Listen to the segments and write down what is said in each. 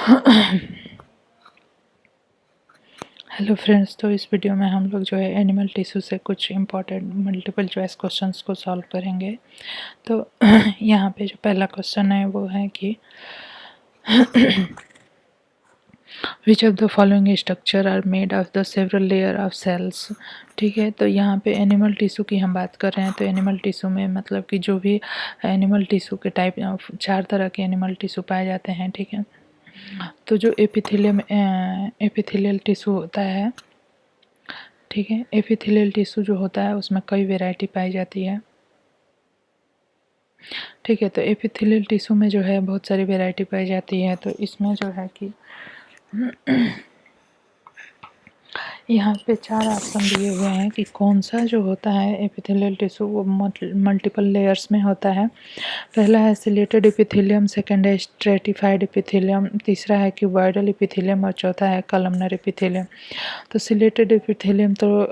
Hello friends, तो इस video में हम लोग जो है एनिमल टिश्यू से कुछ इम्पोर्टेंट मल्टीपल चॉइस क्वेश्चंस को सॉल्व करेंगे। तो यहाँ पे जो पहला क्वेश्चन है वो है कि which of the following structure are made of the several layer of cells. ठीक है, तो यहाँ पे एनिमल टिश्यू की हम बात कर रहे हैं। तो एनिमल टिश्यू में मतलब कि जो भी एनिमल टिश्यू के टाइप 4 तरह के एनिमल टिश्यू पाए जाते हैं। ठीक है, तो जो एपिथेलियल टिश्यू होता है, ठीक है, एपिथेलियल टिश्यू जो होता है उसमें कई वैरायटी पाई जाती है। ठीक है, तो एपिथेलियल टिश्यू में जो है बहुत सारी वैरायटी पाई जाती है। तो इसमें जो है कि यहाँ पे 4 ऑप्शन दिए हुए हैं कि कौन सा जो होता है एपिथेलियल टिश्यू वो मल्टीपल लेयर्स में होता है। पहला है सिलेटेड एपिथेलियम, सेकंड है स्ट्रेटिफाइड एपिथेलियम, तीसरा है क्यूबॉइडल एपिथेलियम और चौथा है कॉलमनर एपिथेलियम। तो सिलेटेड एपिथेलियम तो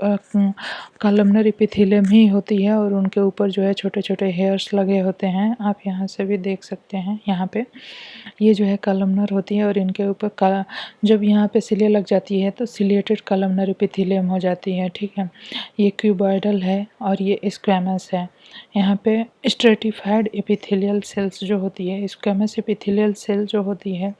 कॉलमनर एपिथेलियम ही होती है और उनके ऊपर जो है छोटे छोटे हेयर्स लगे होते हैं। आप यहाँ से भी देख सकते हैं, यहाँ पे ये जो है कॉलमनर होती है और इनके ऊपर जब यहाँ पे सिले लग जाती है तो सिलेटेड कॉलमनर एपिथेलियम हो जाती है। ठीक है, ये क्यूबॉइडल है और ये स्क्वैमस है। यहाँ पे स्ट्रेटिफाइड एपिथेलियल सेल्स जो होती है, स्क्वैमस एपिथेलियल सेल जो होती है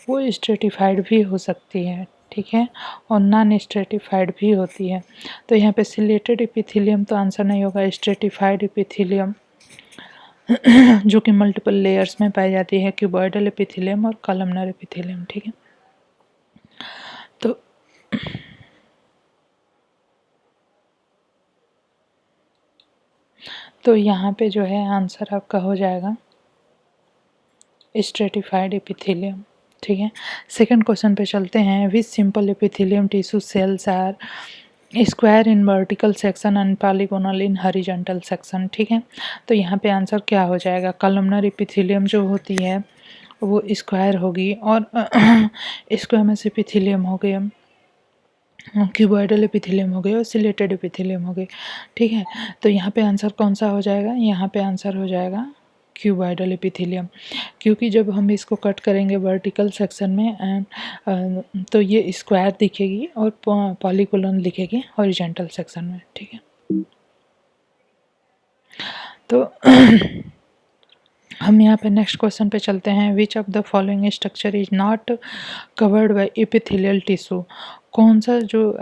वो स्ट्रेटिफाइड भी हो सकती है। ठीक है, और नॉन स्ट्रेटिफाइड भी होती है। तो यहाँ पे सिलेटेड एपिथेलियम तो आंसर नहीं होगा, स्ट्रेटिफाइड एपिथेलियम जो कि मल्टीपल लेयर्स में पाई जाती है, क्यूबॉइडल एपिथेलियम और कॉलमनर एपिथेलियम। ठीक है, तो यहाँ पे जो है आंसर आपका हो जाएगा स्ट्रेटिफाइड एपिथेलियम। ठीक है, सेकंड क्वेश्चन पे चलते हैं। Which simple epithelium tissue cells are square in vertical section and polygonal in horizontal section. ठीक है, तो यहाँ पे आंसर क्या हो जाएगा, कॉलमनर एपिथेलियम जो होती है वो स्क्वायर होगी और स्क्वैमस एपिथेलियम हो गया, क्यूबॉइडल एपिथेलियम हो गया और सिलेटेड एपिथेलियम हो गए। ठीक है, तो यहाँ पे आंसर कौन सा हो जाएगा, यहाँ पे आंसर हो जाएगा क्यूबॉइडल एपिथेलियम, क्योंकि जब हम इसको कट करेंगे वर्टिकल सेक्शन में एंड तो ये स्क्वायर दिखेगी और पॉलीगोनल दिखेगी हॉरिजॉन्टल सेक्शन में। ठीक है, तो हम यहाँ पे नेक्स्ट क्वेश्चन पे चलते हैं। विच of the following structure is not covered by epithelial tissue. कौन सा जो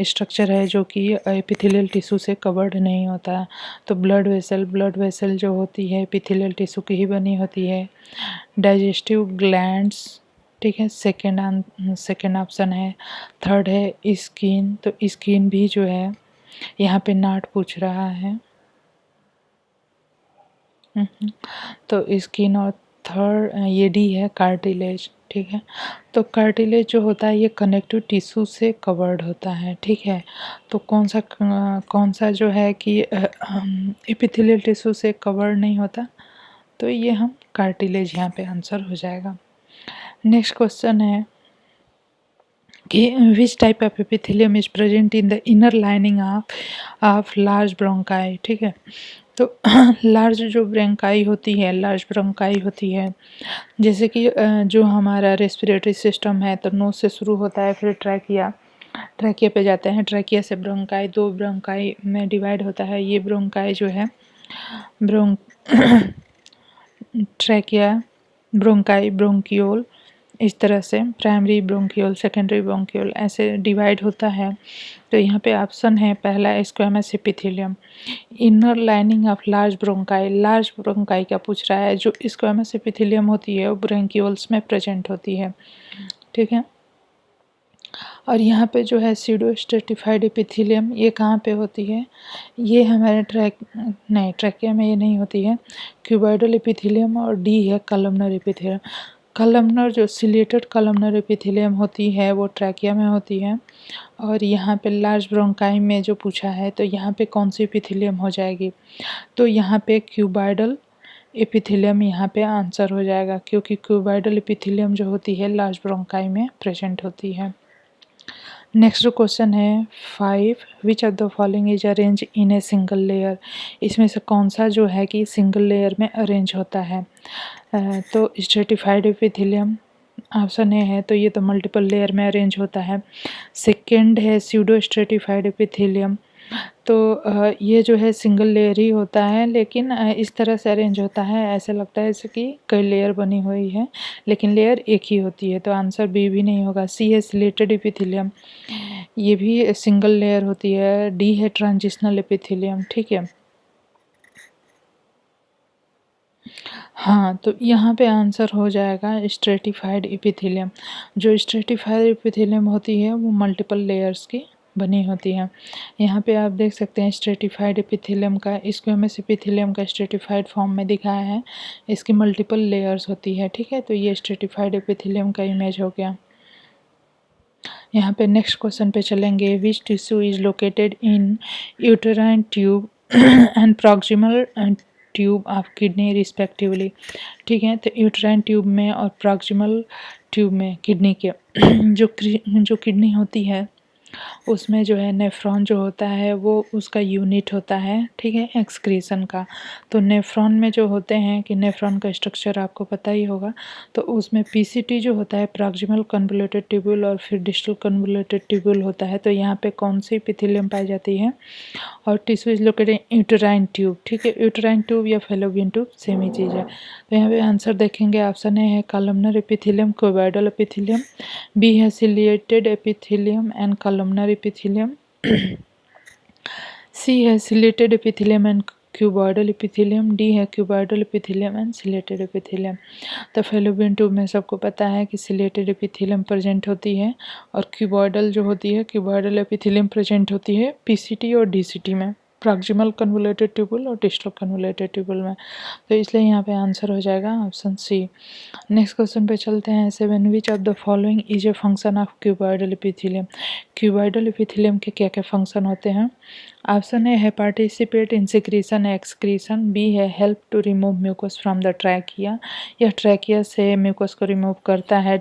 स्ट्रक्चर है जो कि एपिथेलियल टिश्यू से कवर्ड नहीं होता है। तो ब्लड वेसल जो होती है एपिथेलियल टिश्यू की ही बनी होती है। डाइजेस्टिव ग्लैंड्स, ठीक है, सेकेंड ऑप्शन है। थर्ड है स्किन, तो स्किन भी जो है यहाँ पे नॉट पूछ रहा है। तो स्किन, और थर्ड ये डी है कार्टिलेज। ठीक है, तो कार्टिलेज जो होता है ये कनेक्टिव टिश्यू से कवर्ड होता है। ठीक है, तो कौन सा जो है कि एपिथेलियल टिश्यू से कवर्ड नहीं होता, तो ये हम कार्टिलेज यहाँ पे आंसर हो जाएगा। नेक्स्ट क्वेश्चन है कि which type of epithelium is present in the inner lining of large bronchi. ठीक है, तो लार्ज जो ब्रोंकाई होती है, जैसे कि जो हमारा रेस्पिरेटरी सिस्टम है तो नोज से शुरू होता है, फिर ट्रैकिया पे जाते हैं, ट्रैकिया से ब्रोंकाई, 2 ब्रोंकाई में डिवाइड होता है। ये ब्रोंकाई जो है ब्रों ट्रैकिया, ब्रोंकाई, ब्रोंकियोल, इस तरह से प्राइमरी ब्रोंकियोल, सेकेंडरी ब्रोंकियोल ऐसे डिवाइड होता है। तो यहाँ पे ऑप्शन है पहला squamous epithelium. Inner lining of large bronchi का पूछ रहा है। जो स्क्वैमस एपिथेलियम होती है वो ब्रोंकियोल्स में प्रेजेंट होती है। ठीक है, और यहाँ पे जो है सीडो स्ट्रेटिफाइड एपिथेलियम ये कहाँ पे होती है, ये हमारे ट्रैकिया में ये नहीं होती है। क्यूबॉइडल एपिथेलियम और डी है कॉलमनर एपिथेलियम। कॉलमनर जो सिलेटेड कॉलमनर एपिथेलियम होती है वो ट्रैकिया में होती है। और यहाँ पे लार्ज ब्रोंकाई में जो पूछा है तो यहाँ पे कौन सी एपिथेलियम हो जाएगी, तो यहाँ पे क्यूबॉइडल एपिथेलियम यहाँ पे आंसर हो जाएगा, क्योंकि क्यूबॉइडल एपिथेलियम जो होती है लार्ज ब्रोंकाई में प्रेजेंट होती है। नेक्स्ट क्वेश्चन है 5, विच of the following is arrange in a single layer. इसमें से कौन सा जो है कि सिंगल लेयर में अरेंज होता है, तो स्ट्रेटिफाइड एपिथेलियम, ऑप्शन ए है तो ये तो मल्टीपल लेयर में अरेंज होता है। सेकेंड है स्यूडो स्ट्रेटिफाइड एपिथेलियम, तो ये जो है सिंगल लेयर ही होता है, लेकिन इस तरह से अरेंज होता है, ऐसे लगता है जैसे कि कई लेयर बनी हुई है, लेकिन लेयर एक ही होती है। तो आंसर बी भी नहीं होगा। सी है सिलेटेड एपिथेलियम, ये भी सिंगल लेयर होती है। डी है ट्रांजिशनल एपिथेलियम। ठीक है, हाँ, तो यहाँ पे आंसर हो जाएगा स्ट्रेटिफाइड एपिथेलियम। जो स्ट्रेटिफाइड एपिथेलियम होती है वो मल्टीपल लेयर्स की बनी होती है। यहाँ पे आप देख सकते हैं स्ट्रेटिफाइड एपिथेलियम का, स्क्वेमस एपिथेलियम का स्ट्रेटिफाइड फॉर्म में दिखाया है, इसकी मल्टीपल लेयर्स होती है। ठीक है, तो ये स्ट्रेटिफाइड एपिथेलियम का इमेज हो गया। यहाँ पे नेक्स्ट क्वेश्चन पे चलेंगे। Which tissue is located in uterine tube and proximal tube of kidney respectively. ठीक है, तो यूटेराइन ट्यूब में और प्रॉक्सिमल ट्यूब में किडनी के जो किडनी होती है उसमें जो है नेफ्रॉन जो होता है वो उसका यूनिट होता है। ठीक है, एक्सक्रीशन का। तो नेफ्रॉन में जो होते हैं कि नेफ्रॉन का स्ट्रक्चर आपको पता ही होगा, तो उसमें पीसीटी जो होता है प्रॉक्सिमल कन्वोल्यूटेड ट्यूब्यूल और फिर डिस्टल कन्वोल्यूटेड ट्यूब्यूल होता है। तो यहाँ पे कौन सी एपिथेलियम पाई जाती है, और tissue is located uterine tube. ठीक है, यूटेराइन ट्यूब या फेलोपियन ट्यूब सेम ही चीज़ है। तो यहाँ पे आंसर देखेंगे, ऑप्शन ए है columnar epithelium, cuboidal epithelium. B है ciliated epithelium and columnar epithelium. C है ciliated epithelium and cuboidal epithelium. D है cuboidal epithelium and ciliated epithelium. तो फेलोपियन ट्यूब में सबको पता है कि सिलेटेड एपिथेलियम प्रेजेंट होती है, और क्यूबॉइडल जो होती है क्यूबॉइडल एपिथेलियम प्रेजेंट होती है पीसीटी और डीसीटी में, प्रॉक्सिमल कन्वोल्यूटेड ट्यूबुल और डिस्टल कन्वोल्यूटेड ट्यूबुल में। तो इसलिए यहाँ पे आंसर हो जाएगा ऑप्शन सी। नेक्स्ट क्वेश्चन पे चलते हैं। 7 which of the following is a function of cuboidal epithelium. Cuboidal epithelium के क्या क्या फंक्शन होते हैं। ऑप्शन ए है participate in secretion excretion. B है help to remove mucus from the trachea, यह ट्रैकिया से म्यूकस को रिमूव करता है।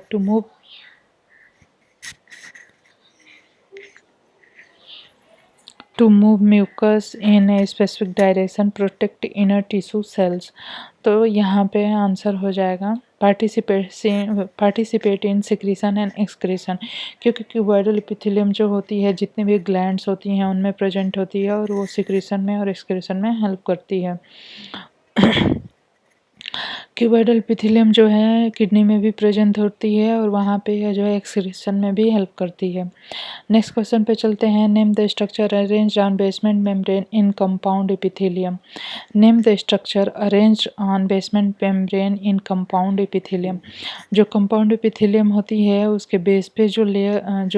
To move mucus in a specific direction, protect inner tissue cells. तो यहाँ पे आंसर हो जाएगा participate in secretion and excretion, क्योंकि क्यूबॉइडल एपिथेलियम जो होती है जितनी भी ग्लैंड्स होती हैं उनमें प्रेजेंट होती है, और वो सिक्रीशन में और एक्सक्रीशन में हेल्प करती है। क्यूबॉइडल एपिथेलियम जो है किडनी में भी प्रेजेंट होती है, और वहाँ पे जो है एक्सक्रीशन में भी हेल्प करती है। नेक्स्ट क्वेश्चन पे चलते हैं। Name the structure arranged on basement membrane in compound epithelium. Name the structure arranged on basement membrane in compound epithelium. जो कंपाउंड एपिथेलियम होती है उसके बेस पे जो लेयर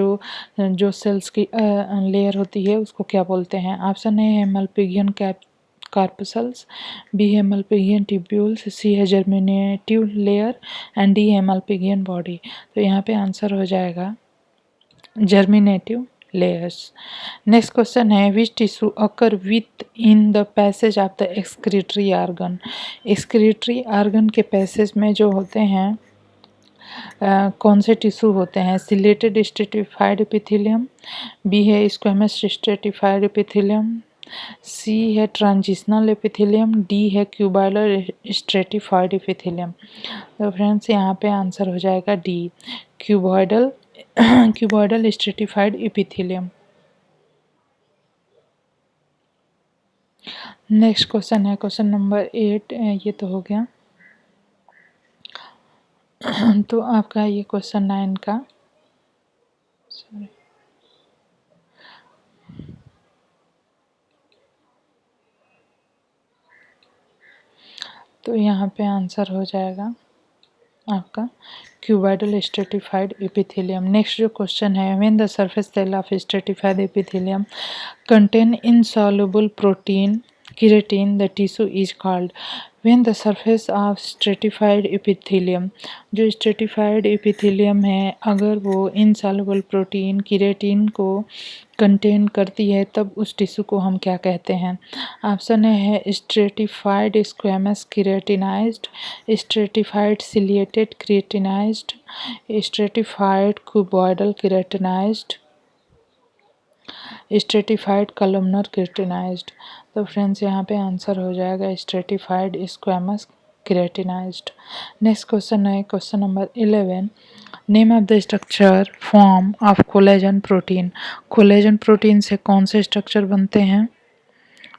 जो सेल्स की लेयर होती है उसको क्या बोलते हैं। ऑप्शन ए है मल्पिगियन कार्पसल्स, बी है मल्पिगियन ट्यूब्यूल्स, सी है जर्मिनेटिव लेयर एंड डी है मल्पिगियन बॉडी। तो यहाँ पे आंसर हो जाएगा जर्मिनेटिव लेयर्स। नेक्स्ट क्वेश्चन है which tissue occur within the passage of the excretory organ. Excretory organ के पैसेज में जो होते हैं कौन से टिश्यू होते हैं। सिलेटेड स्ट्रेटिफाइड एपिथेलियम, बी है स्क्वेमस स्ट्रेटिफाइड एपिथेलियम, सी है ट्रांजिशनल एपिथेलियम, डी है क्यूबॉइडल स्ट्रेटिफाइड एपिथेलियम। तो फ्रेंड्स यहाँ पे आंसर हो जाएगा D, cuboidal cuboidal stratified epithelium. Next question है क्वेश्चन नंबर 8, ये तो हो गया। तो आपका ये क्वेश्चन 9 का, सॉरी, तो यहाँ पे आंसर हो जाएगा आपका क्यूबॉइडल स्ट्रेटिफाइड एपिथेलियम। नेक्स्ट जो क्वेश्चन है when the surface cell of stratified epithelium contain insoluble protein keratin the tissue is called. When the surface of stratified epithelium, जो स्ट्रेटिफाइड एपिथेलियम है अगर वो इनसॉल्युबल प्रोटीन केराटिन को contain करती है तब उस टिश्यू को हम क्या कहते हैं। ऑप्शन ए है stratified squamous keratinised, stratified ciliated keratinised, stratified cuboidal keratinised, stratified columnar keratinised. तो फ्रेंड्स यहाँ पे आंसर हो जाएगा stratified squamous keratinised. Next question है question number 11। Name of the structure form of collagen protein. Collagen protein से कौन से structure बनते हैं?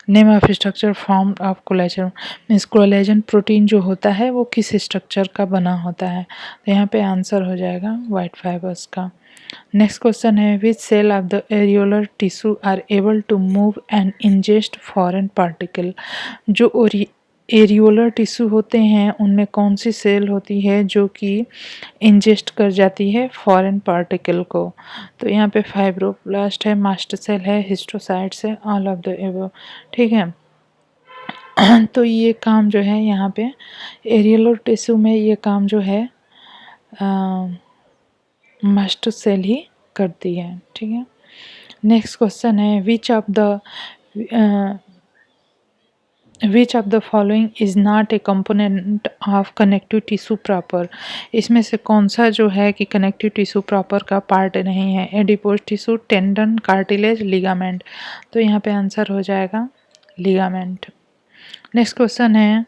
Name of structure form of collagen means collagen protein जो होता है वो किस स्ट्रक्चर का बना होता है? तो यहाँ पे आंसर हो जाएगा वाइट फाइबर्स का। नेक्स्ट क्वेश्चन है which cell of the areolar tissue are able to move and ingest foreign particle. जो एरियोलर टिश्यू होते हैं उनमें कौन सी सेल होती है जो कि इंजेस्ट कर जाती है फॉरेन पार्टिकल को? तो यहाँ पे फाइब्रोब्लास्ट है, मास्टर सेल है, हिस्टोसाइट्स है, ऑल ऑफ द एबव। ठीक है तो ये काम जो है यहाँ पे एरियोलर टिश्यू में ये काम जो है मास्टर सेल ही करती है। ठीक है। नेक्स्ट क्वेश्चन है विच of the following is not a component of connective tissue proper. इसमें से कौन सा जो है कि कनेक्टिव टिश्यू प्रॉपर का पार्ट नहीं है? Adipose tissue, tendon, cartilage, ligament. तो यहाँ पे आंसर हो जाएगा लिगामेंट। नेक्स्ट क्वेश्चन है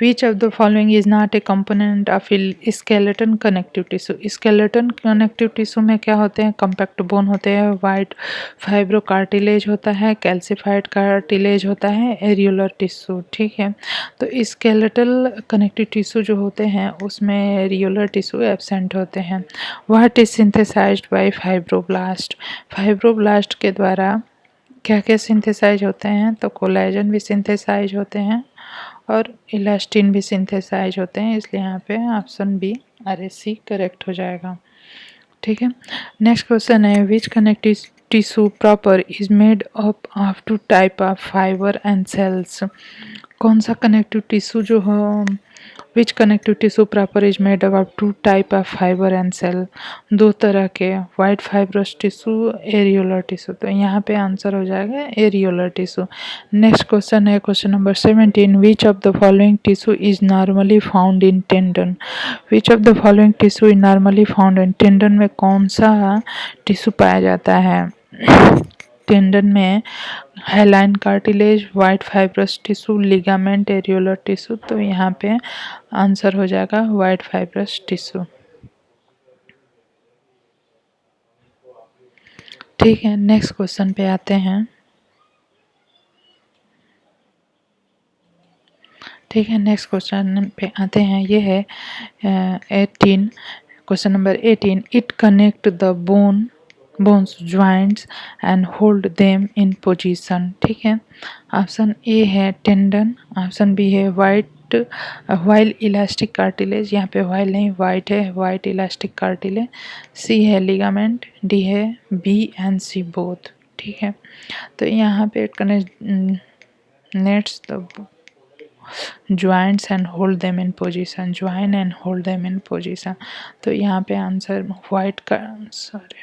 विच of the following is not a component of skeleton connective tissue. Skeleton connective tissue में क्या होते हैं? कॉम्पैक्ट बोन होते हैं, वाइट फाइब्रो कार्टिलेज होता है, कैल्सिफाइड कार्टिलेज होता है, एरियोलर टिश्यू। ठीक है। तो स्केलेटल कनेक्टिव टिश्यू जो होते हैं उसमें एरियोलर टिश्यू एब्सेंट होते हैं। What is synthesised by fibroblast. Fibroblast के द्वारा क्या क्या सिंथेसाइज होते हैं? तो कोलेजन भी सिंथेसाइज होते हैं और इलास्टिन भी सिंथेसाइज होते हैं, इसलिए यहाँ पे ऑप्शन बी RSC करेक्ट हो जाएगा। ठीक है। नेक्स्ट क्वेश्चन है which connective tissue proper is made up of two type of fibre and cells. कौन सा कनेक्टिव टिश्यू जो हो which connective tissue proper is made up of two type of fibre and cell. दो तरह के, white fibrous tissue, areolar tissue. तो यहाँ पे आंसर हो जाएगा एरियोलर टिश्यू। नेक्स्ट क्वेश्चन है question number 17। Which of the following tissue is normally found in tendon. Which of the following tissue is normally found in tendon में कौन सा tissue पाया जाता है? टेंडन में hyaline cartilage, white fibrous tissue, ligament, areolar tissue. तो यहाँ पे आंसर हो जाएगा वाइट फाइब्रस टिश्यू। ठीक है। नेक्स्ट क्वेश्चन पे आते हैं। ठीक है। नेक्स्ट क्वेश्चन पे आते हैं। ये है 18 question number 18। It connect the bones joints and hold them in position. ठीक है। ऑप्शन ए है टेंडन, ऑप्शन बी है वाइल इलास्टिक कार्टिलेज, यहाँ पे वाइल नहीं वाइट है, वाइट इलास्टिक कार्टिलेज, सी है लिगामेंट, डी है बी एंड सी बोथ। ठीक है। तो यहाँ पे it connects the joints and hold them in position, join and hold them in position। तो यहाँ पे आंसर वाइट का सॉरी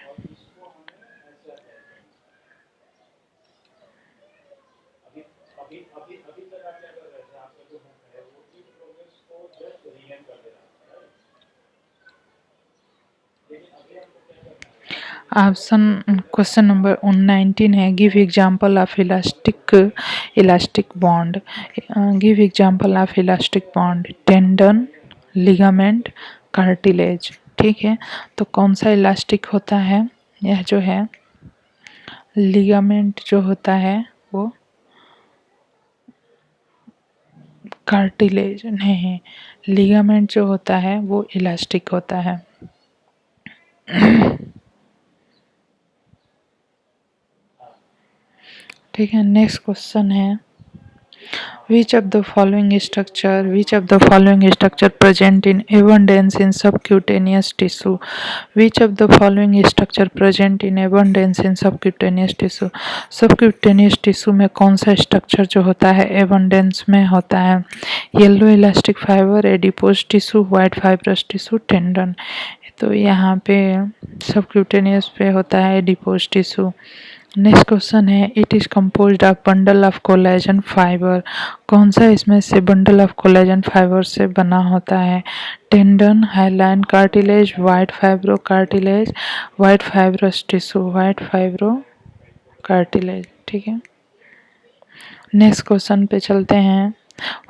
ऑप्शन क्वेश्चन नंबर 19 है give example of elastic bond. Give example of elastic bond, tendon, ligament, cartilage. ठीक है। तो कौन सा इलास्टिक होता है? यह जो है लिगामेंट जो होता है वो कार्टिलेज नहीं, लिगामेंट जो होता है वो इलास्टिक होता है। ठीक है। नेक्स्ट क्वेश्चन है which of the following structure present in abundance in subcutaneous tissue। which of the following structure present in abundance in subcutaneous tissue। subcutaneous tissue में कौन सा स्ट्रक्चर जो होता है abundance में होता है? Yellow elastic fibre, adipose tissue, white fibrous tissue, tendon. तो यहाँ पे सबक्यूटेनियस पे होता है एडिपोज टिश्यू। नेक्स्ट क्वेश्चन है it is composed of bundle of collagen fibre. कौन सा इसमें से बंडल ऑफ कोलेजन फाइबर से बना होता है? Tendon, hyaline cartilage, white fibrocartilage, white fibrous tissue, white fibrocartilage. ठीक है। नेक्स्ट क्वेश्चन पे चलते हैं।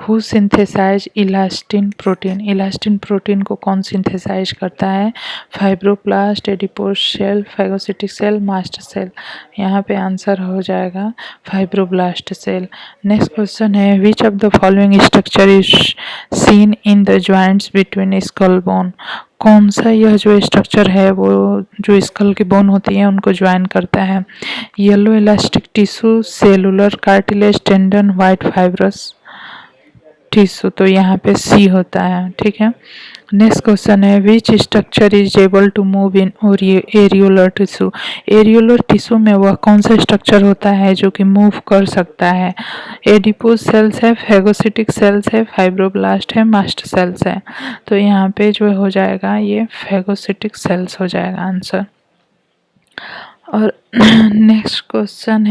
Who synthesize elastin protein, elastin protein को कौन सिंथेसाइज करता है? Fibroblast, adipose cell, phagocytic cell, mast cell. यहाँ पे आंसर हो जाएगा फाइब्रोब्लास्ट सेल। नेक्स्ट क्वेश्चन है विच of the following structure is seen in the joints between skull bone, कौन सा यह जो स्ट्रक्चर है वो जो स्कल की बोन होती है उनको ज्वाइन करता है? Yellow elastic tissue, cellular cartilage, tendon, white fibrous tissue. तो यहाँ पे सी होता है, ठीक है। नेक्स्ट क्वेश्चन है which structure is able to move in areolar tissue, areolar tissue में वह कौन सा स्ट्रक्चर होता है जो कि मूव कर सकता है? एडिपोज सेल्स है, फेगोसिटिक सेल्स है, फाइब्रोब्लास्ट है, मास्ट सेल्स है। तो यहाँ पे जो हो जाएगा ये फेगोसिटिक सेल्स हो जाएगा आंसर। और नेक्स्ट क्वेश्चन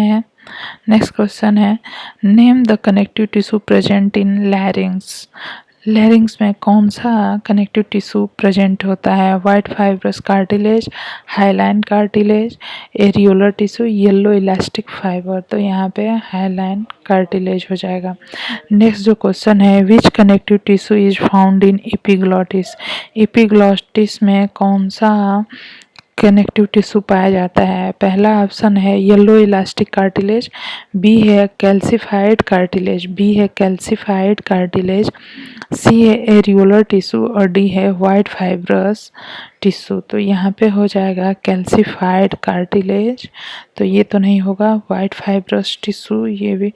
है name the connective tissue present in larynx, larynx में कौन सा कनेक्टिव टिश्यू प्रेजेंट होता है? White fibrous cartilage, hyaline cartilage, areolar tissue, yellow elastic fibre. तो यहाँ पे हाइलाइन कार्टिलेज हो जाएगा। नेक्स्ट जो क्वेश्चन है which connective tissue is found in epiglottis, epiglottis में कौन सा कनेक्टिव टिश्यू पाया जाता है? पहला ऑप्शन है येलो इलास्टिक कार्टिलेज, बी है कैल्सिफाइड कार्टिलेज, बी है कैल्सिफाइड कार्टिलेज, सी है एरियोलर टिश्यू और डी है वाइट फाइब्रस टिश्यू। तो यहाँ पे हो जाएगा कैल्सिफाइड कार्टिलेज, तो ये तो नहीं होगा। वाइट फाइब्रस टिश्यू, ये भी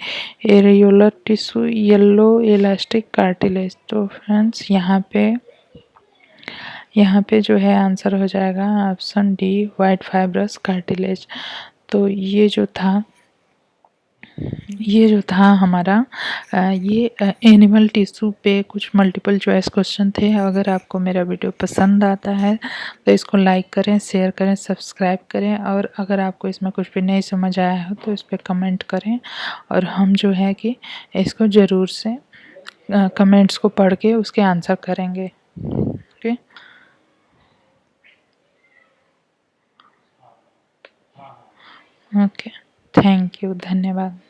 areolar tissue, yellow elastic cartilage. तो फ्रेंड्स यहाँ पे जो है आंसर हो जाएगा option D white fibrous cartilage. तो ये जो था हमारा ये एनिमल टिश्यू पे कुछ मल्टीपल चॉइस क्वेश्चन थे। अगर आपको मेरा वीडियो पसंद आता है तो इसको लाइक करें, शेयर करें, सब्सक्राइब करें, और अगर आपको इसमें कुछ भी नहीं समझ आया हो तो इस पर कमेंट करें, और हम जो है कि इसको ज़रूर से कमेंट्स को पढ़ के उसके आंसर करेंगे। ओके, ओके, थैंक यू, धन्यवाद।